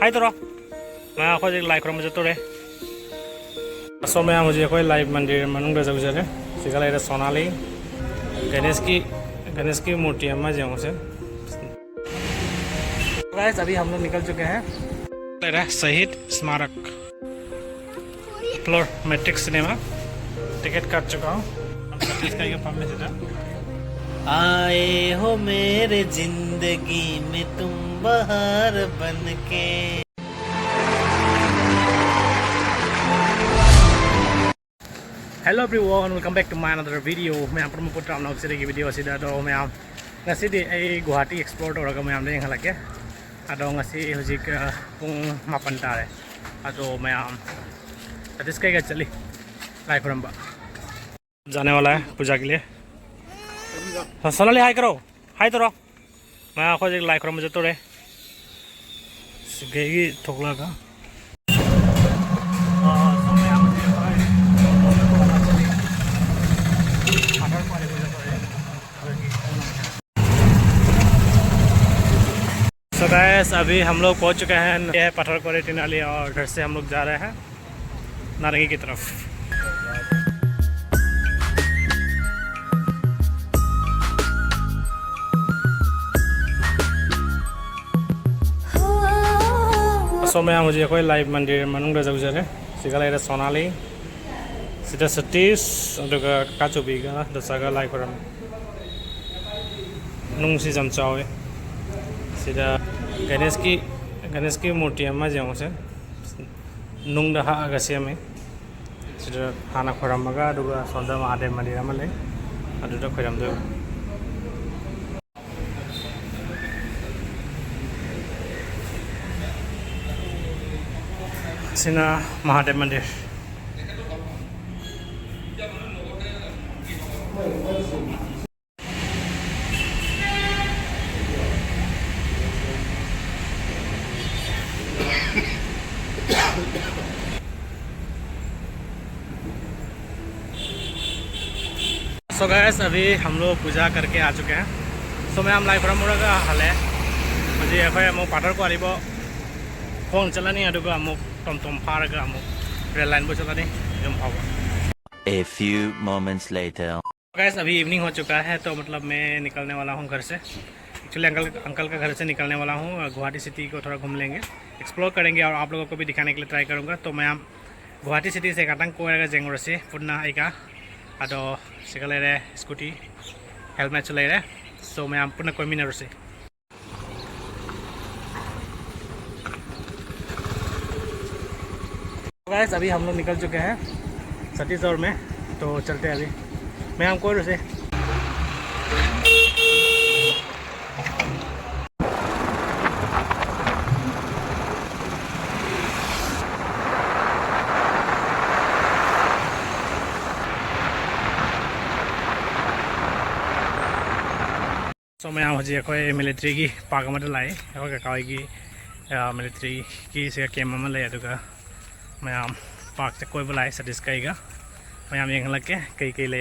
हाय तो मैं आपको लाइक रहा मुझे तो रे सो मैं मुझे कोई लाइव मंदिर मनुंग जब जरे सिगल सोनाली गणेश की मूर्ति मैं जाऊँ से गाइस अभी हम लोग निकल चुके हैं शहीद स्मारक फ्लोर मैट्रिक सिनेमा टिकट काट चुका हूँ आए हो मेरे जिंदगी में तुम बहार बनके। Hello everyone, welcome back to my another video. मैं यहाँ पर मैं पुट रहा हूँ की वीडियो सीधा तो मैं यहाँ ngasi गुवाहाटी एक्सप्लोर तौर मैं यहाँ यहाँ लगे अदो ngasi हुजिक पुंग मापन तारे अदो मैं यहाँ सतीश कहीं चली लाइफ रंबा जाने वाला है पूजा के लिए सोनाली हाई करो हाई तो मैं आपको लाइक रहा मुझे तो रे गई थोकला का सो गाइस अभी हम लोग पहुंच चुके हैं यह पत्थर कोरे टिनाली और घर से हम लोग जा रहे हैं नारंगी की तरफ। सो मैं मुझे कोई लाइव मंदिर मनुंग जब जरे सिगल सोनाली सीधा सतीश काचुबीगा दसागा लाइफ नुंसी जम चावे सीधा गणेश की मूर्ति मैं जाऊँ से नुंग हागा सेमे सीधा हाना खोरमगा सोंदा महादेव मंदिर में ले खोरमदो सिना महादेव मंदिर सो गैस अभी हम लोग पूजा करके आ चुके हैं। सो मैं हम लाइफ रहा हाले मुझे अखोई पाथर को आलिब खोंग चलानी टम टम फारगा रेल लाइन चलानी एकदम भाव। A few moments later. Gas अभी इवनिंग हो चुका है तो मतलब मैं निकलने वाला हूँ घर से। एक्चुअली अंकल का घर से निकलने वाला हूँ। गुवाहाटी सिटी को थोड़ा घूम लेंगे, एक्सप्लोर करेंगे और आप लोगों को भी दिखाने के लिए ट्राई करूँगा। तो मैं गुवाहाटी सिटी से काटंग को जेंगुर से पुनः आएगा अदो सिगले स्कूटी हेलमेट चले रहे। सो मैं पुनः कोई मिनट से गाइस अभी हम लोग निकल चुके हैं सतीशगढ़ में तो चलते हैं अभी मैं हम कोई से सो मैं हूँ अखोई मिलिट्री की पार्क में लाई ककाई की मिलिट्री की कैम्प में ले मैं पार्क से कोई लाए सतीश कईगा मैं येंगे कई कई ले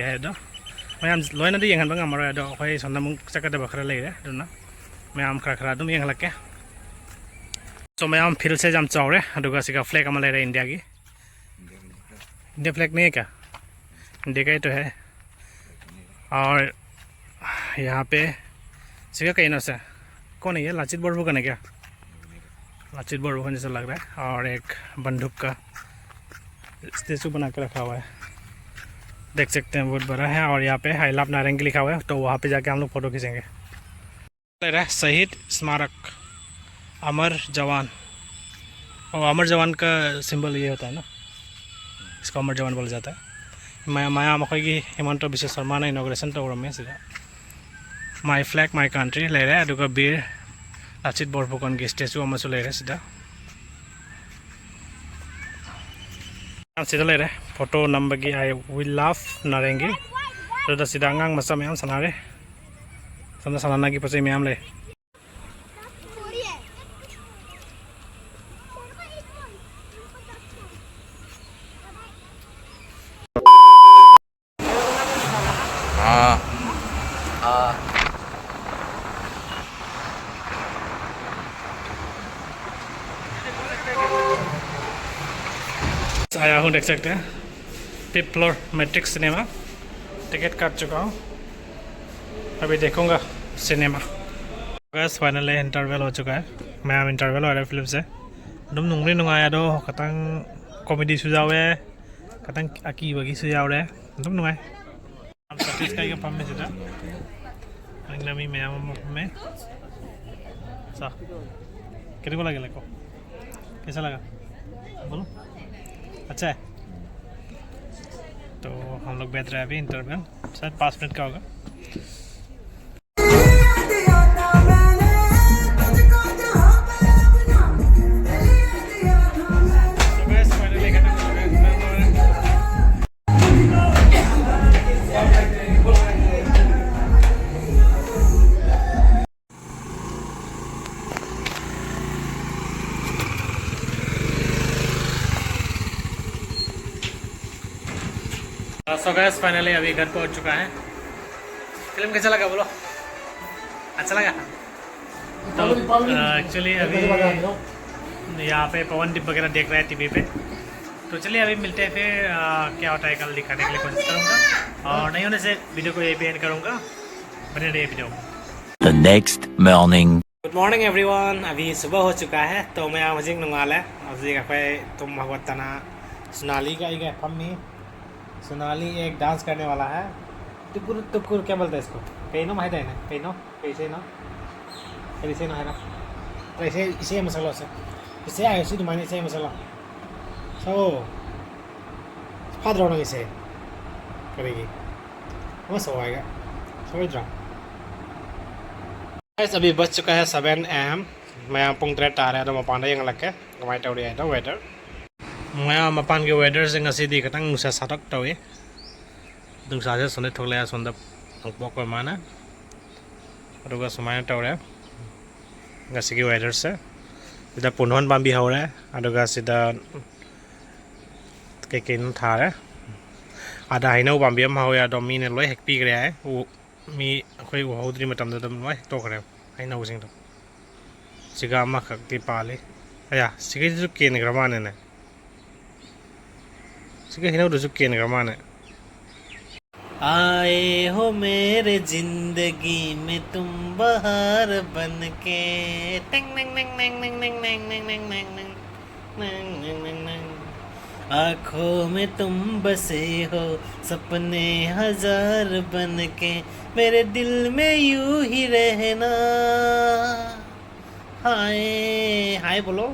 मैं लोनद येंगमर अखोई सोना चकदब खरा लेरे मैं खरा खरा येंगे। सो मैं फील्ड से जम चावरे सिका फ्लैग ले इंडिया की इंडिया फ्लैग नहीं है क्या? इंडिया का ही तो है। और यहाँ पे सिका कहीं ना से कौन है ये लाचित बरफुकन है क्या? लाचित बरफुकन जैसा लग रहा है। और एक बंदूक का स्टेचू बना के रखा हुआ है, देख सकते हैं बहुत बड़ा है। और यहाँ पे आई लव नारंगी लिखा हुआ है तो वहाँ पे जाके हम लोग फ़ोटो खींचेंगे। शहीद स्मारक अमर जवान, और अमर जवान का सिंबल ये होता है ना, इसको अमर जवान बोला जाता है। मैं की हिमंत विश्व शर्मा ने इनॉग्रेशन तो में सीधा माई फ्लैग माई कंट्री ले रहे हैं। बीर लाचित बरफुकन की स्टेचू ले रहे सीधा सीधा ले रहे फोटो नंबर की आई विल लव नारंगी तो सीधा अंगांग मसा मैम सना रहे सनाना की पचे मैम ले आया हूँ, देख सकते हैं 5th floor matrix cinema. Ticket काट चुका हूँ, अभी देखूँगा सिनेमा। बस फाइनली इंटरवल हो चुका है। मैं इंटरवल हो रहा है फिल्म से। एकदम नुंगली नुंगाया दो कतंग कॉमेडी सुझावे कतंग अकी बगी सुझावे एकदम नुंगाय। हम सतीश का ये फम में जुटा अंगनामी में आम में सा कितने को लगे लगो, कैसा लगा बोलो? अच्छा है। तो हम लोग बैठ रहे हैं अभी इंटरवल, शायद 5 मिनट का होगा। सो गाइस फाइनली अभी घर पहुंच चुका है। फिल्म कैसा लगा बोलो? अच्छा लगा? तो एक्चुअली अभी यहाँ पे पवन डिप वगैरह देख रहे हैं टीवी पे। तो चलिए अभी मिलते हैं फिर, क्या होता है कल दिखाने के लिए कोशिश करूँगा, और नहीं होने से वीडियो को यही पे एंड करूँगा। बने रहिए video. The next morning. Good morning everyone. अभी सुबह हो चुका है तो मैं हजिंग नुंगाल है हजिंग तुम भगवतना सोनाली का एक फम्मी। सोनाली एक डांस करने वाला है, टुकुर टुकुर क्या बोलते हैं इसको? कहीं नो माहित है ना, कहीं नो कैसे नो कैसे नो है ना, तो ऐसे इसे मसाला से इसे आए इसे तुम्हारे इसे मसाला सो फाद रहा इसे करेगी वो सो आएगा समझ रहा। अभी बज चुका है 7 AM। मैं पुंग 3 तारे तो मपान yang लग के कमाई तौड़ी है तो वेदर मैं मपान के वेदर से ngasi खतंग नुसा सातक तौई नुसा से सोने थोले सोंदा अंकबो को माना अरुगा समाय तौरे ngasi के वेदर से इधर पुनहन बांबी हो रहा है अरुगा सीधा के किन था रहा आधा हिनो बांबी हम हो या डोमी ने लोय हेक्पी करे है वो मी कोई वो उधरी में तंदर तम लोय तो करे हिनो सिंग तो सिगा मा खक्ति पाले अया सिगे जो केन ग्रामाने ने सिगे हिनो जो केन ग्रामाने। आए हो मेरे जिंदगी में तुम बहार बन के टिंग टिंग टिंग टिंग टिंग टिंग टिंग टिंग टिंग टिंग टिंग टिंग टिंग। आँखों में तुम बसे हो सपने हजार बन के मेरे दिल में यूं ही रहना। हाय हाय बोलो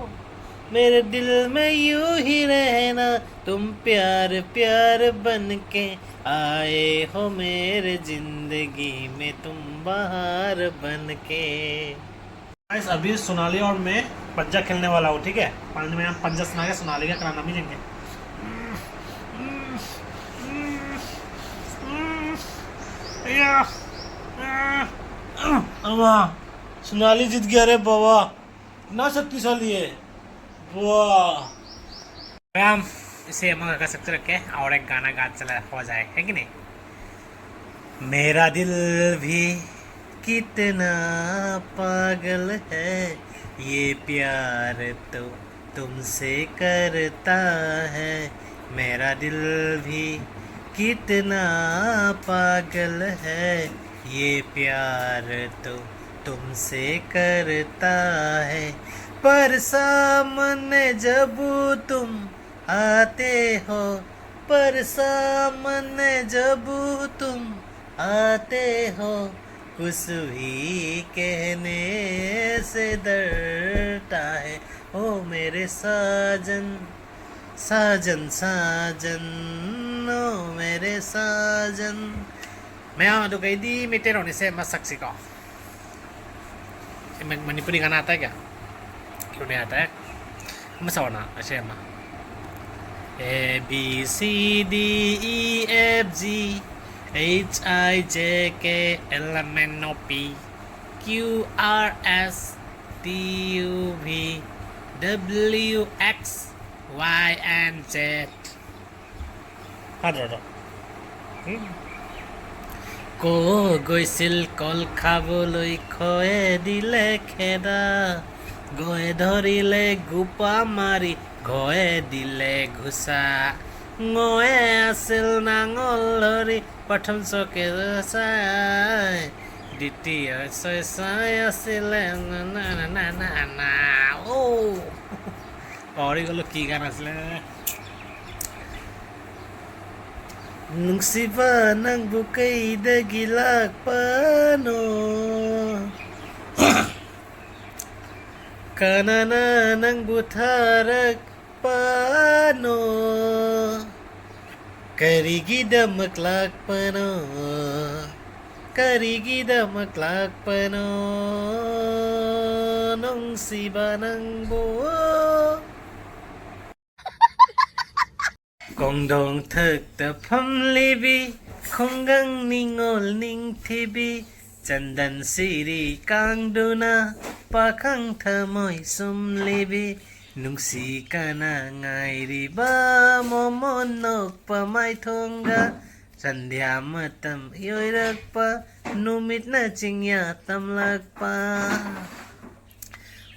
मेरे दिल में यूं ही रहना तुम प्यार प्यार बन के आए हो मेरे जिंदगी में तुम बहार बन के। अभी सोनाली और मैं पंजा खेलने वाला हूँ, ठीक है? पानी में हम पंजा सुना के सोनाली का कराना भी देंगे। सोनाली जीत गया रे बाबा, ना शक्तिशाली है वाह। हम इसे हम का सकते रखे और एक गाना गा चला हो जाए, है कि नहीं? मेरा दिल भी कितना पागल है ये प्यार तो तुमसे करता है। मेरा दिल भी कितना पागल है ये प्यार तो तुमसे करता है। पर सामने जब तुम आते हो, पर सामने जब तुम आते हो कुछ भी कहने से डरता है। ओ मेरे साजन साजन साजन ओ मेरे साजन। मैं तो कही दी मिटे रोने से मत सक्सी का मणिपुरी गाना आता है क्या? क्यों नहीं आता है? मसावना अच्छे अम्मा A B C D E F G H I J K L M N O P Q R S T U V W X Y and Z। গৈছিল কল খাবলৈ খয়ে দিলে খেদা গয়ে ধৰিলে গোপা মাৰি ঘয়ে দিলে ঘোচা ngồi আছিল নাঙল ধৰি প্ৰথম চকে চাই দ্বিতীয় ছয় চাই আছিলে না না না না না ও পাহৰি গ'লো কি গান আছিলে নুংচিবা নাংবু कैदगी लाक्पानो kanana nangbu tharakpano karigi damaklakpano nungsiba nangbu Gongdong thak ta pham libi khonggang ningol ning thibi chandan siri kangduna pakhang thamoi sum libi nungsi kana ngairi ba momon nok pa mai thonga sandhya matam yoirakpa numit na chingya tamlakpa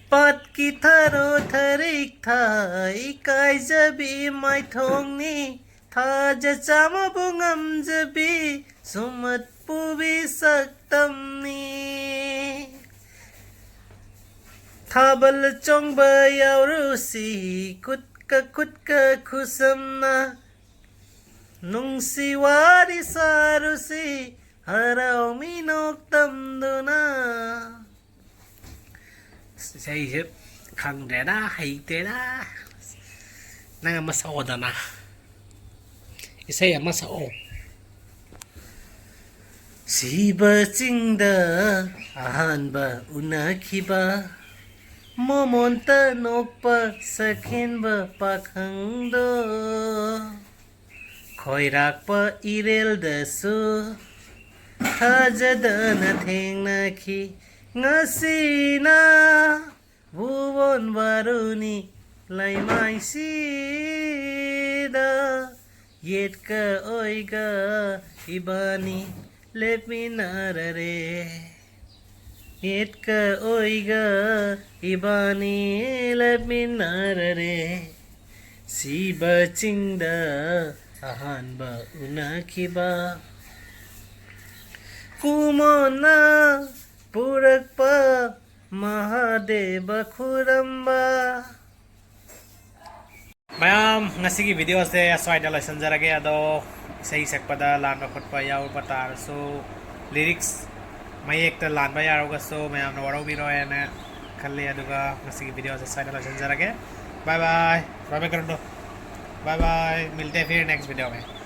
Pat ki tharo tharik tha ikai jabi mai thong ni tha ja chama bungam jabi sumat pubi saktam ni thabal chong ba yaw rusi kutka khusam na nung si wari sarusi harau minok tam duna Say hip khang để đó hay thế đó nang mà sao đó na say mà sao si ba ching da ahan ba unakhi ba momon ta nok pa sakhin ba pakhang do khoi rak pa irel da su hajada na theng na khi ngasina bubon baruni lai mai sida yetka oiga ibani lepinarare yetka oiga ibani lepinarare siba chingda ahan ba unakhiba kumona Purakpa Mahadeva Khuramba Mayam ngasigi video se aswai dala sanjarage ado sei sakpada lan ba khotpa yaw patar so lyrics mai ekta lan ba yaroga so mayam no waro biro ena khalle aduga ngasigi video se aswai dala sanjarage bye bye kar do bye bye milte hain फिर next video mein